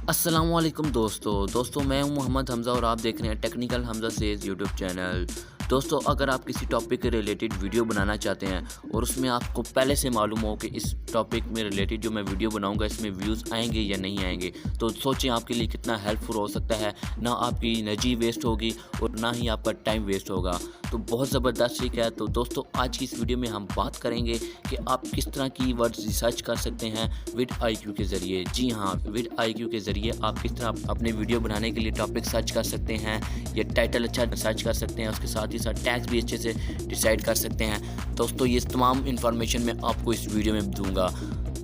अस्सलामुअलैकुम दोस्तों मैं हूं मोहम्मद हमज़ा और आप देख रहे हैं technical Hamza says YouTube channel. दोस्तों अगर आप किसी टॉपिक के रिलेटेड वीडियो बनाना चाहते हैं और उसमें आपको पहले से मालूम हो कि इस टॉपिक में रिलेटेड जो मैं वीडियो बनाऊंगा इसमें व्यूज़ आएंगे या नहीं आएंगे, तो सोचें आपके लिए कितना हेल्पफुल हो सकता है। ना आपकी एनर्जी वेस्ट होगी और ना ही आपका टाइम वेस्ट होगा। तो बहुत ज़बरदस्त ट्रिक है। तो दोस्तों आज की इस वीडियो में हम बात करेंगे कि आप किस तरह की वर्ड्स रिसर्च कर सकते हैं VidIQ के ज़रिए। जी हाँ, VidIQ के ज़रिए आप किस तरह अपने वीडियो बनाने के लिए टॉपिक सर्च कर सकते हैं या टाइटल अच्छा सर्च कर सकते हैं, उसके साथ ही साथ टैग्स भी अच्छे से डिसाइड कर सकते हैं। दोस्तों ये तमाम इन्फॉर्मेशन मैं आपको इस वीडियो में दूंगा।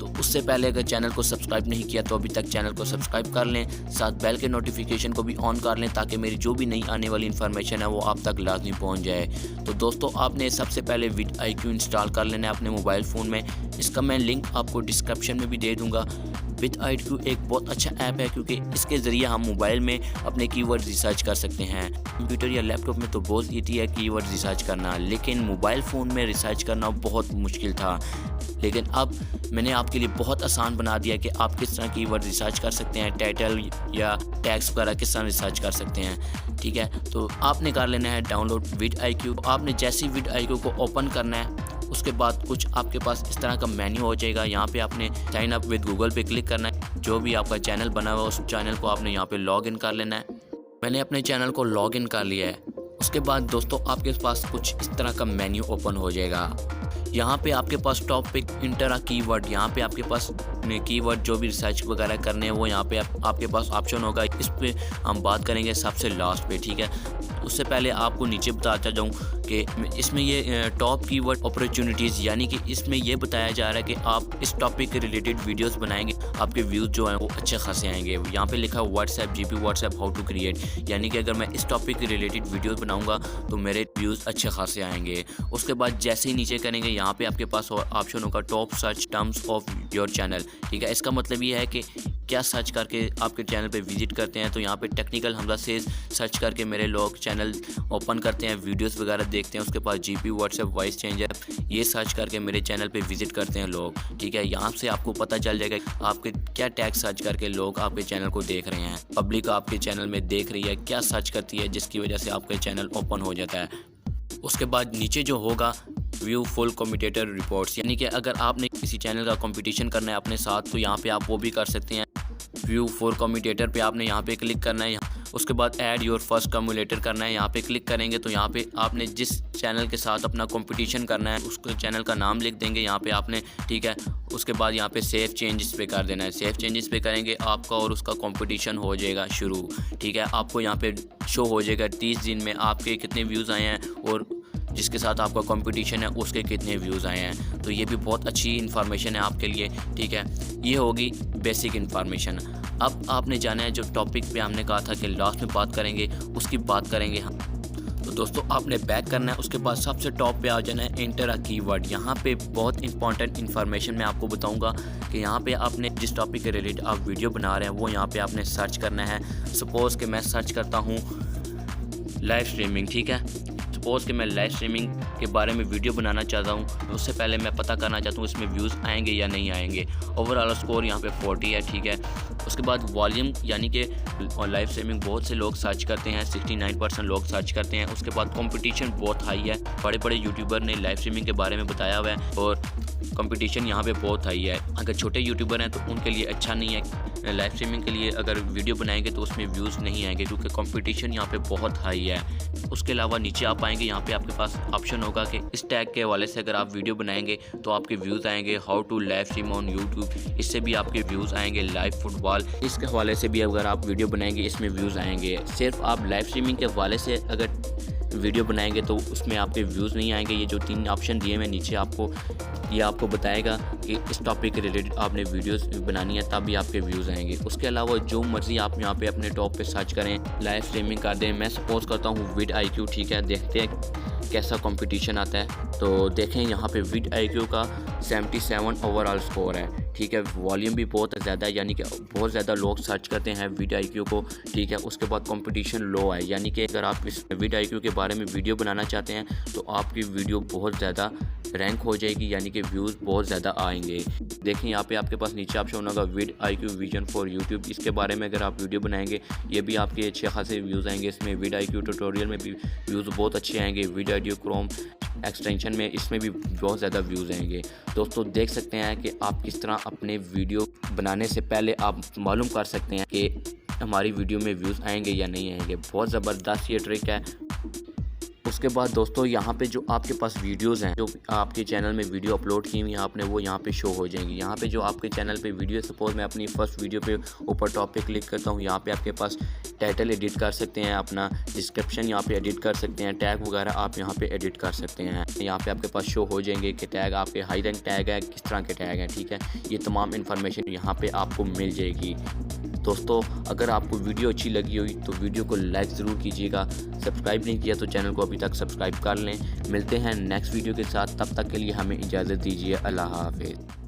तो उससे पहले अगर चैनल को सब्सक्राइब नहीं किया तो अभी तक चैनल को सब्सक्राइब कर लें, साथ बेल के नोटिफिकेशन को भी ऑन कर लें ताकि मेरी जो भी नई आने वाली इन्फॉर्मेशन है वो आप तक लाजमी पहुंच जाए। तो दोस्तों आपने सबसे पहले VidIQ इंस्टॉल कर लेना है अपने मोबाइल फ़ोन में। इसका मैं लिंक आपको डिस्क्रिप्शन में भी दे दूँगा। VidIQ एक बहुत अच्छा ऐप है क्योंकि इसके ज़रिए हम मोबाइल में अपने कीवर्ड रिसर्च कर सकते हैं। कंप्यूटर या लैपटॉप में तो बहुत ईजी है कीवर्ड रिसर्च करना, लेकिन मोबाइल फ़ोन में रिसर्च करना बहुत मुश्किल था। लेकिन अब मैंने आपके लिए बहुत आसान बना दिया कि आप किस तरह कीवर्ड रिसर्च कर सकते हैं, टाइटल या टैग्स वगैरह किस तरह रिसर्च कर सकते हैं। ठीक है, तो आपने कर लेना है डाउनलोड VidIQ। आपने जैसे ही VidIQ को ओपन करना है उसके बाद कुछ आपके पास इस तरह का मेन्यू हो जाएगा। यहाँ पे आपने साइन अप विद गूगल पे क्लिक करना है। जो भी आपका चैनल बना हुआ है उस चैनल को आपने यहाँ पे लॉग इन कर लेना है। मैंने अपने चैनल को लॉग इन कर लिया है। उसके बाद दोस्तों आपके पास कुछ इस तरह का मेन्यू ओपन हो जाएगा। यहाँ पे आपके पास टॉपिक इंटर कीवर्ड, यहाँ पे आपके पास कीवर्ड जो भी रिसर्च वगैरह करने हैं वो यहाँ पे आपके पास ऑप्शन होगा। इस पे हम बात करेंगे सबसे लास्ट पे। ठीक है, उससे पहले आपको नीचे बताता जाऊँ कि इसमें ये टॉप कीवर्ड अपॉर्चुनिटीज़, यानी कि इसमें ये बताया जा रहा है कि आप इस टॉपिक के रिलेटेड वीडियोस बनाएंगे, आपके व्यूज़ जो हैं वो अच्छे खासे आएंगे। यहाँ पे लिखा WhatsApp GP WhatsApp how to create, यानी कि अगर मैं इस टॉपिक के रिलेटेड वीडियोस बनाऊंगा तो मेरे व्यूज़ अच्छे खासे आएंगे। उसके बाद जैसे ही नीचे करेंगे यहाँ पे आपके पास ऑप्शन होगा top search terms of your channel. ठीक है, इसका मतलब ये है कि क्या सर्च करके आपके चैनल पे विजिट करते हैं। तो यहाँ पे टेक्निकल हमज़ा सेज़ सर्च करके मेरे लोग चैनल ओपन करते हैं, वीडियोस वगैरह देखते हैं। उसके बाद GP व्हाट्सएप वॉइस चेंजर ये सर्च करके मेरे चैनल पे विजिट करते हैं लोग। ठीक है, यहाँ से आपको पता चल जाएगा आपके क्या टैग सर्च करके लोग आपके चैनल को देख रहे हैं, पब्लिक आपके चैनल में देख रही है, क्या सर्च करती है जिसकी वजह से आपका चैनल ओपन हो जाता है। उसके बाद नीचे जो होगा व्यू फुल कॉम्पिटिटर रिपोर्ट्स, यानी कि अगर आपने किसी चैनल का कंपटीशन करना है अपने साथ तो यहाँ पे आप वो भी कर सकते हैं। व्यू फॉर कम्यूटेटर पे आपने यहाँ पे क्लिक करना है। उसके बाद ऐड योर फर्स्ट कम्यूलेटर करना है। यहाँ पे क्लिक करेंगे तो यहाँ पे आपने जिस चैनल के साथ अपना कंपटीशन करना है उसको चैनल का नाम लिख देंगे यहाँ पे आपने। ठीक है, उसके बाद यहाँ पे सेव चेंजेस पे कर देना है। सेव चेंजेस पे करेंगे आपका और उसका कंपटीशन हो जाएगा शुरू। ठीक है, आपको यहाँ पे शो हो जाएगा 30 दिन में आपके कितने व्यूज़ आए हैं और जिसके साथ आपका कंपटीशन है उसके कितने व्यूज़ आए हैं। तो ये भी बहुत अच्छी इन्फॉर्मेशन है आपके लिए। ठीक है, ये होगी बेसिक इन्फॉर्मेशन। अब आपने जाना है जो टॉपिक पे हमने कहा था कि लास्ट में बात करेंगे, उसकी बात करेंगे हम। तो दोस्तों आपने बैक करना है, उसके बाद सबसे टॉप पे आ जाना है एंटर अ कीवर्ड। यहाँ पे बहुत इंपॉर्टेंट इन्फॉर्मेशन मैं आपको बताऊँगा कि यहाँ पे आपने जिस टॉपिक के रिलेटेड आप वीडियो बना रहे हैं वो यहाँ पे आपने सर्च करना है। सपोज़ कि मैं सर्च करता हूँ लाइव स्ट्रीमिंग। ठीक है, सपोज़ कि मैं लाइव स्ट्रीमिंग के बारे में वीडियो बनाना चाहता हूँ। उससे पहले मैं पता करना चाहता हूँ इसमें व्यूज़ आएंगे या नहीं आएंगे। ओवरऑल स्कोर यहाँ पे 40 है। ठीक है, उसके बाद वॉल्यूम, यानी कि लाइव स्ट्रीमिंग बहुत से लोग सर्च करते हैं, 69% लोग सर्च करते हैं। उसके बाद कंपटीशन बहुत हाई है, बड़े बड़े यूट्यूबर ने लाइव स्ट्रीमिंग के बारे में बताया हुआ है और कंपटीशन यहाँ पे बहुत हाई है। अगर छोटे यूट्यूबर हैं तो उनके लिए अच्छा नहीं है। लाइव स्ट्रीमिंग के लिए अगर वीडियो बनाएंगे तो उसमें व्यूज़ नहीं आएंगे क्योंकि कंपटीशन यहाँ पे बहुत हाई है। उसके अलावा नीचे आप आएंगे, यहाँ पे आपके पास ऑप्शन होगा कि इस टैग के हवाले से अगर आप वीडियो बनाएंगे तो आपके व्यूज़ आएंगे। How to live stream on YouTube, इससे भी आपके व्यूज़ आएंगे। लाइव फुटबॉल, इसके हवाले से भी अगर आप वीडियो बनाएंगे इसमें व्यूज़ आएंगे। सिर्फ आप लाइव स्ट्रीमिंग के हवाले से अगर वीडियो बनाएंगे तो उसमें आपके व्यूज़ नहीं आएंगे। ये जो 3 ऑप्शन दिए मैं नीचे आपको, ये आपको बताएगा कि इस टॉपिक के रिलेटेड आपने वीडियोस बनानी है तब भी आपके व्यूज़ आएंगे। उसके अलावा जो मर्ज़ी आप यहाँ पे अपने टॉप पे सर्च करें, लाइव स्ट्रीमिंग कर दें। मैं सपोज़ करता हूँ VidIQ। ठीक है, देखते हैं कैसा कंपटीशन आता है। तो देखें यहाँ पे VidIQ का 77 ओवरऑल स्कोर है। ठीक है, वॉल्यूम भी बहुत ज़्यादा है, यानी कि बहुत ज़्यादा लोग सर्च करते हैं VidIQ को। ठीक है, उसके बाद कंपटीशन लो है, यानी कि अगर आप इस VidIQ के बारे में वीडियो बनाना चाहते हैं तो आपकी वीडियो बहुत ज़्यादा रैंक हो जाएगी, यानी कि व्यूज़ बहुत ज़्यादा आएंगे। देखें यहाँ पे आपके पास नीचे ऑप्शन होगा VidIQ विजन फॉर यूट्यूब। इसके बारे में अगर आप वीडियो बनाएंगे ये भी आपके अच्छे खासे व्यूज़ आएंगे। इसमें VidIQ ट्यूटोरियल में भी व्यूज़ बहुत अच्छे आएंगे। VidIQ क्रोम एक्सटेंशन में इसमें भी बहुत ज़्यादा व्यूज़ आएंगे। दोस्तों देख सकते हैं कि आप किस तरह अपने वीडियो बनाने से पहले आप मालूम कर सकते हैं कि हमारी वीडियो में व्यूज़ आएंगे या नहीं आएंगे। बहुत ज़बरदस्त ये ट्रिक है। उसके बाद दोस्तों यहाँ पे जो आपके पास वीडियोज़ हैं, जो आपके चैनल में वीडियो अपलोड की हुई हैं आपने, वो यहाँ पे शो हो जाएंगी। यहाँ पे जो आपके चैनल पे वीडियो, सपोज मैं अपनी फर्स्ट वीडियो पे ऊपर टॉप पे क्लिक करता हूँ, यहाँ पे आपके पास टाइटल एडिट कर सकते हैं, अपना डिस्क्रिप्शन यहाँ पे एडिट कर सकते हैं, टैग वगैरह आप यहाँ पे एडिट कर सकते हैं। यहाँ पे आपके पास शो हो जाएंगे कि टैग आपके हाई रैंक टैग है, किस तरह के टैग हैं, ठीक है। ये तमाम इन्फॉर्मेशन यहाँ पे आपको मिल जाएगी। दोस्तों अगर आपको वीडियो अच्छी लगी हुई तो वीडियो को लाइक ज़रूर कीजिएगा। सब्सक्राइब नहीं किया तो चैनल को अभी तक सब्सक्राइब कर लें। मिलते हैं नेक्स्ट वीडियो के साथ, तब तक के लिए हमें इजाज़त दीजिए। अल्लाह हाफ़िज़।